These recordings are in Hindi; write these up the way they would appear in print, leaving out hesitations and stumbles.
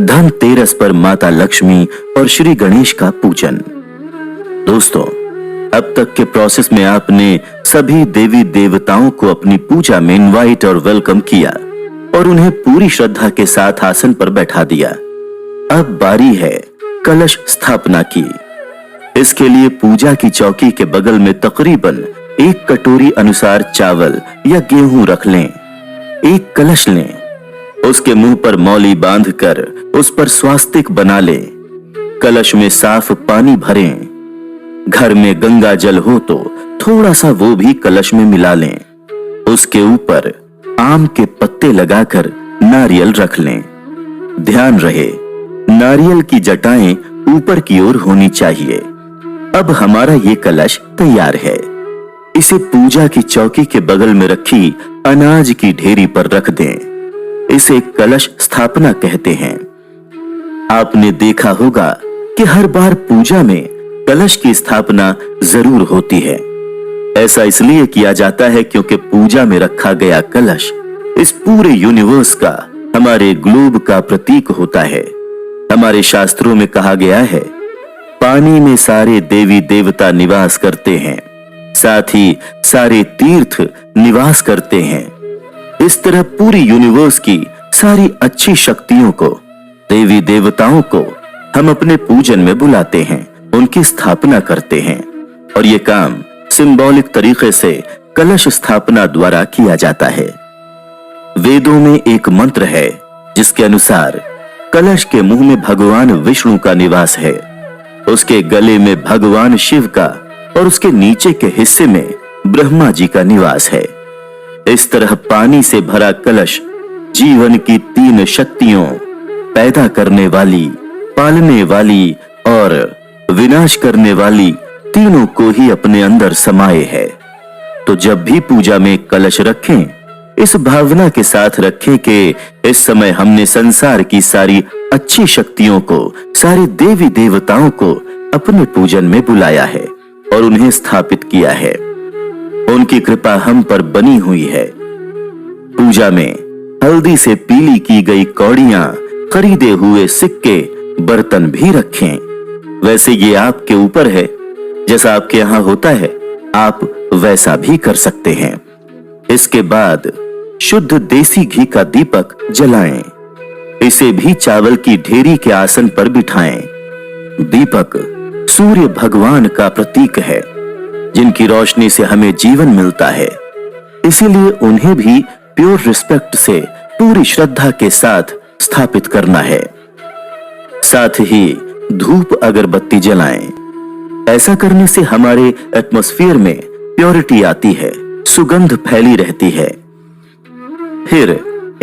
धनतेरस पर माता लक्ष्मी और श्री गणेश का पूजन। दोस्तों, अब तक के प्रोसेस में आपने सभी देवी देवताओं को अपनी पूजा में इनवाइट और वेलकम किया और उन्हें पूरी श्रद्धा के साथ आसन पर बैठा दिया। अब बारी है कलश स्थापना की। इसके लिए पूजा की चौकी के बगल में तकरीबन 1 कटोरी अनुसार चावल या गेहूं रख लें। एक कलश लें, उसके मुंह पर मौली बांधकर उस पर स्वास्तिक बना लें। कलश में साफ पानी भरें। घर में गंगा जल हो तो थोड़ा सा वो भी कलश में मिला लें। उसके ऊपर आम के पत्ते लगाकर नारियल रख लें। ध्यान रहे, नारियल की जटाएं ऊपर की ओर होनी चाहिए। अब हमारा ये कलश तैयार है। इसे पूजा की चौकी के बगल में रखी अनाज की ढेरी पर रख दें। इसे कलश स्थापना कहते हैं। आपने देखा होगा कि हर बार पूजा में कलश की स्थापना जरूर होती है। ऐसा इसलिए किया जाता है क्योंकि पूजा में रखा गया कलश इस पूरे यूनिवर्स का, हमारे ग्लोब का प्रतीक होता है। हमारे शास्त्रों में कहा गया है, पानी में सारे देवी देवता निवास करते हैं, साथ ही सारे तीर्थ निवास करते हैं। इस तरह पूरी यूनिवर्स की सारी अच्छी शक्तियों को, देवी देवताओं को हम अपने पूजन में बुलाते हैं, उनकी स्थापना करते हैं और ये काम सिंबॉलिक तरीके से कलश स्थापना द्वारा किया जाता है। वेदों में एक मंत्र है जिसके अनुसार कलश के मुंह में भगवान विष्णु का निवास है, उसके गले में भगवान शिव का और उसके नीचे के हिस्से में ब्रह्मा जी का निवास है। इस तरह पानी से भरा कलश जीवन की 3 शक्तियों, पैदा करने वाली, पालने वाली और विनाश करने वाली, तीनों को ही अपने अंदर समाये है। तो जब भी पूजा में कलश रखें, इस भावना के साथ रखें कि इस समय हमने संसार की सारी अच्छी शक्तियों को, सारे देवी देवताओं को अपने पूजन में बुलाया है और उन्हें स्थापित किया है। उनकी कृपा हम पर बनी हुई है। पूजा में हल्दी से पीली की गई कौड़ियां, खरीदे हुए सिक्के, बर्तन भी रखें। वैसे ये आपके ऊपर है, जैसा आपके यहाँ होता है आप वैसा भी कर सकते हैं। इसके बाद शुद्ध देसी घी का दीपक जलाएं। इसे भी चावल की ढेरी के आसन पर बिठाएं। दीपक सूर्य भगवान का प्रतीक है, जिनकी रोशनी से हमें जीवन मिलता है। इसीलिए उन्हें भी प्योर रिस्पेक्ट से, पूरी श्रद्धा के साथ स्थापित करना है। साथ ही धूप अगरबत्ती जलाएं। ऐसा करने से हमारे एटमॉस्फेयर में प्योरिटी आती है, सुगंध फैली रहती है। फिर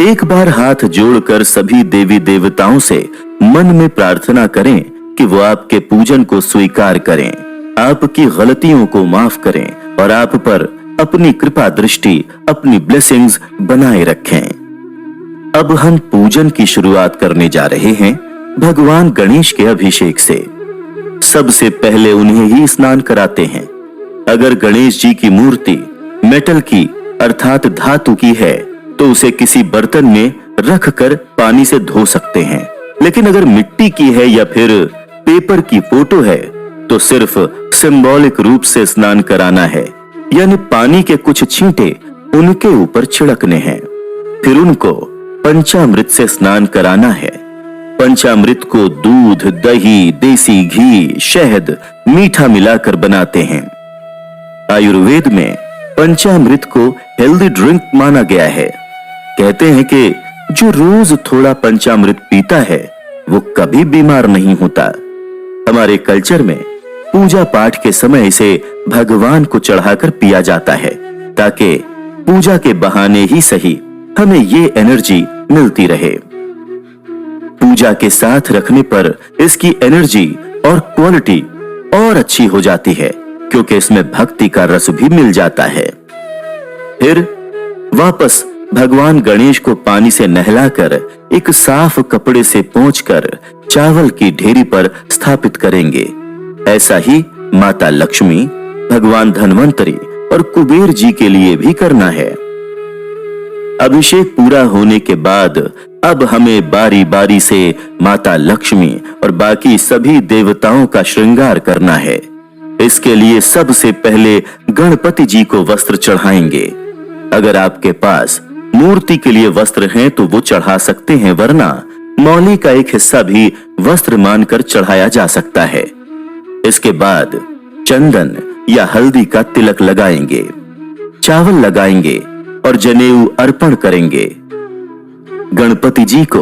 एक बार हाथ जोड़कर सभी देवी देवताओं से मन में प्रार्थना करें कि वो आपके पूजन को स्वीकार करें, आपकी गलतियों को माफ करें और आप पर अपनी कृपा दृष्टि, अपनी ब्लेसिंग्स बनाए रखें। अब हम पूजन की शुरुआत करने जा रहे हैं भगवान गणेश के अभिषेक से। सबसे पहले उन्हें ही स्नान कराते हैं। अगर गणेश जी की मूर्ति मेटल की अर्थात धातु की है तो उसे किसी बर्तन में रखकर पानी से धो सकते हैं, लेकिन अगर मिट्टी की है या फिर पेपर की फोटो है तो सिर्फ सिंबॉलिक रूप से स्नान कराना है, यानी पानी के कुछ छींटे उनके ऊपर छिड़कने हैं। फिर उनको पंचामृत से स्नान कराना है। पंचामृत को दूध, दही, देसी घी, शहद, मीठा मिलाकर बनाते हैं। आयुर्वेद में पंचामृत को हेल्दी ड्रिंक माना गया है। कहते हैं कि जो रोज थोड़ा पंचामृत पीता है वो कभी बीमार नहीं होता। हमारे कल्चर में पूजा पाठ के समय इसे भगवान को चढ़ाकर पिया जाता है ताकि पूजा के बहाने ही सही हमें ये एनर्जी मिलती रहे। पूजा के साथ रखने पर इसकी एनर्जी और क्वालिटी और अच्छी हो जाती है क्योंकि इसमें भक्ति का रस भी मिल जाता है। फिर वापस भगवान गणेश को पानी से नहलाकर एक साफ कपड़े से पोंछकर चावल की ढेरी पर स्थापित करेंगे। ऐसा ही माता लक्ष्मी, भगवान धन्वंतरी और कुबेर जी के लिए भी करना है। अभिषेक पूरा होने के बाद अब हमें बारी बारी से माता लक्ष्मी और बाकी सभी देवताओं का श्रृंगार करना है। इसके लिए सबसे पहले गणपति जी को वस्त्र चढ़ाएंगे। अगर आपके पास मूर्ति के लिए वस्त्र हैं तो वो चढ़ा सकते हैं, वरना मौली का एक हिस्सा भी वस्त्र मानकर चढ़ाया जा सकता है। इसके बाद चंदन या हल्दी का तिलक लगाएंगे, चावल लगाएंगे और जनेऊ अर्पण करेंगे। गणपति जी को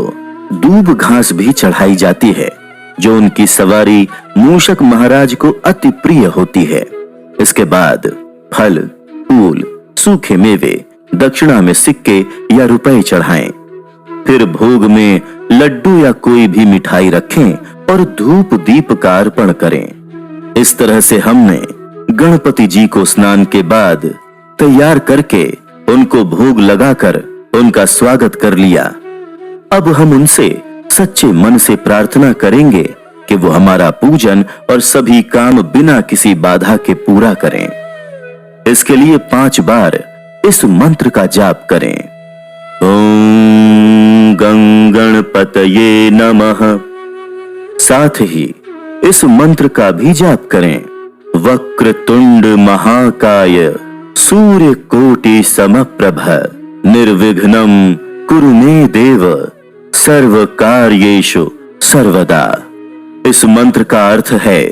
दूब घास भी चढ़ाई जाती है, जो उनकी सवारी मूषक महाराज को अति प्रिय होती है। इसके बाद फल, फूल, सूखे मेवे, दक्षिणा में सिक्के या रुपए चढ़ाएं। फिर भोग में लड्डू या कोई भी मिठाई रखें और धूप दीप का अर्पण करें। इस तरह से हमने गणपति जी को स्नान के बाद तैयार करके उनको भोग लगाकर उनका स्वागत कर लिया। अब हम उनसे सच्चे मन से प्रार्थना करेंगे कि वो हमारा पूजन और सभी काम बिना किसी बाधा के पूरा करें। इसके लिए 5 बार इस मंत्र का जाप करें। ओम गं गणपतये नमः। साथ ही इस मंत्र का भी जाप करें। वक्रतुंड महाकाय सूर्य कोटि समप्रभ निर्विघ्नं कुरु मे देव सर्व कार्येषु सर्वदा। इस मंत्र का अर्थ है,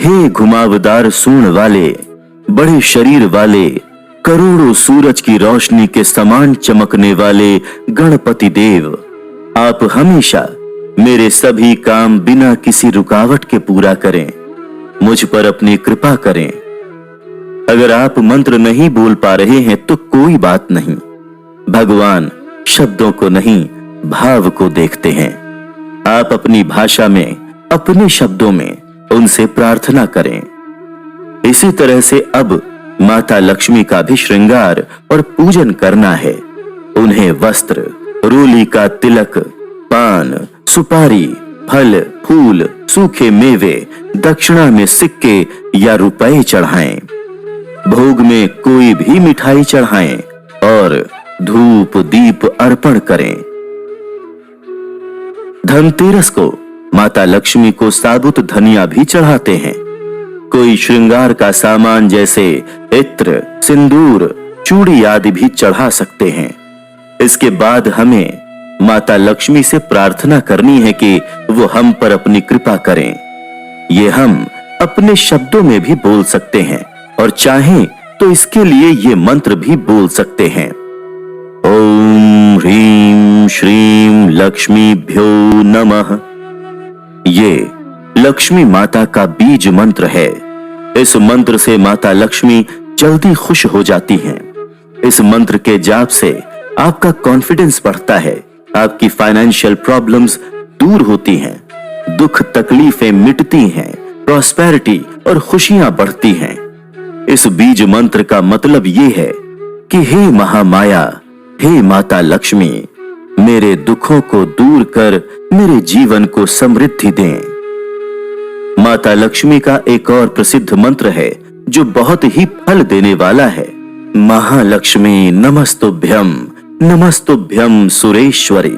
हे घुमावदार सूंड वाले, बड़े शरीर वाले, करोड़ों सूरज की रोशनी के समान चमकने वाले गणपति देव, आप हमेशा मेरे सभी काम बिना किसी रुकावट के पूरा करें। मुझ पर अपनी कृपा करें। अगर आप मंत्र नहीं बोल पा रहे हैं तो कोई बात नहीं। भगवान शब्दों को नहीं, भाव को देखते हैं। आप अपनी भाषा में, अपने शब्दों में उनसे प्रार्थना करें। इसी तरह से अब माता लक्ष्मी का भी श्रृंगार और पूजन करना है। उन्हें वस्त्र, रोली का तिलक, पान, सुपारी, फल, फूल, सूखे मेवे, दक्षिणा में सिक्के या रुपए चढ़ाएं। भोग में कोई भी मिठाई चढ़ाएं और धूप दीप अर्पण करें। धनतेरस को माता लक्ष्मी को साबुत धनिया भी चढ़ाते हैं। कोई श्रृंगार का सामान जैसे इत्र, सिंदूर, चूड़ी आदि भी चढ़ा सकते हैं। इसके बाद हमें माता लक्ष्मी से प्रार्थना करनी है कि वो हम पर अपनी कृपा करें। ये हम अपने शब्दों में भी बोल सकते हैं और चाहें तो इसके लिए ये मंत्र भी बोल सकते हैं। ओम ह्रीं श्रीं लक्ष्मीभ्यो नमः। ये लक्ष्मी माता का बीज मंत्र है। इस मंत्र से माता लक्ष्मी जल्दी खुश हो जाती हैं। इस मंत्र के जाप से आपका कॉन्फिडेंस बढ़ता है, आपकी फाइनेंशियल प्रॉब्लम्स दूर होती हैं, दुख तकलीफें मिटती हैं, प्रॉस्पेरिटी और खुशियां बढ़ती हैं। इस बीज मंत्र का मतलब ये है कि हे महामाया, हे माता लक्ष्मी, मेरे दुखों को दूर कर मेरे जीवन को समृद्धि दें। माता लक्ष्मी का एक और प्रसिद्ध मंत्र है जो बहुत ही फल देने वाला है। महालक्ष्मी नमस्तुभ्यं, नमस्तुभ्यं सुरेश्वरी,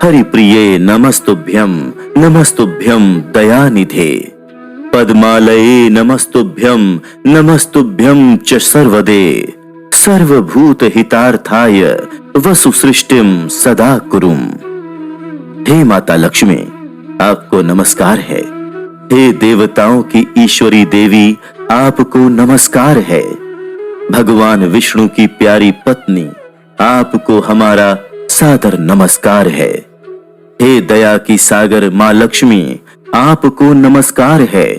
हरिप्रिये नमस्तुभ्यं, नमस्तुभ्यं दयानिधे, पद्मालये नमस्तुभ्यं, नमस्तुभ्यं च सर्वदे, सर्वभूत हितार्थाय वसु सृष्टिम सदा कुरुम। हे माता लक्ष्मी, आपको नमस्कार है। हे देवताओं की ईश्वरी देवी, आपको नमस्कार है। भगवान विष्णु की प्यारी पत्नी, आपको हमारा सादर नमस्कार है। हे दया की सागर मां लक्ष्मी, आपको नमस्कार है।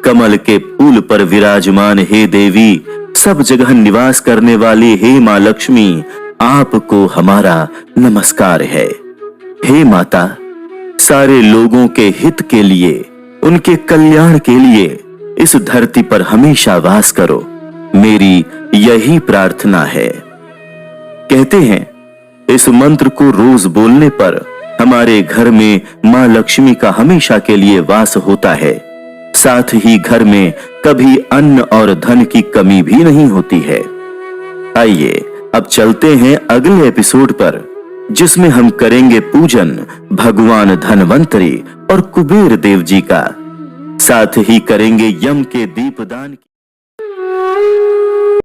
कमल के फूल पर विराजमान हे देवी, सब जगह निवास करने वाली हे मां लक्ष्मी, आपको हमारा नमस्कार है। हे माता, सारे लोगों के हित के लिए, उनके कल्याण के लिए इस धरती पर हमेशा वास करो, मेरी यही प्रार्थना है। कहते हैं इस मंत्र को रोज बोलने पर हमारे घर में मां लक्ष्मी का हमेशा के लिए वास होता है। साथ ही घर में कभी अन्न और धन की कमी भी नहीं होती है। आइए अब चलते हैं अगले एपिसोड पर, जिसमें हम करेंगे पूजन भगवान धनवंतरी और कुबेर देव जी का। साथ ही करेंगे यम के दीपदान की।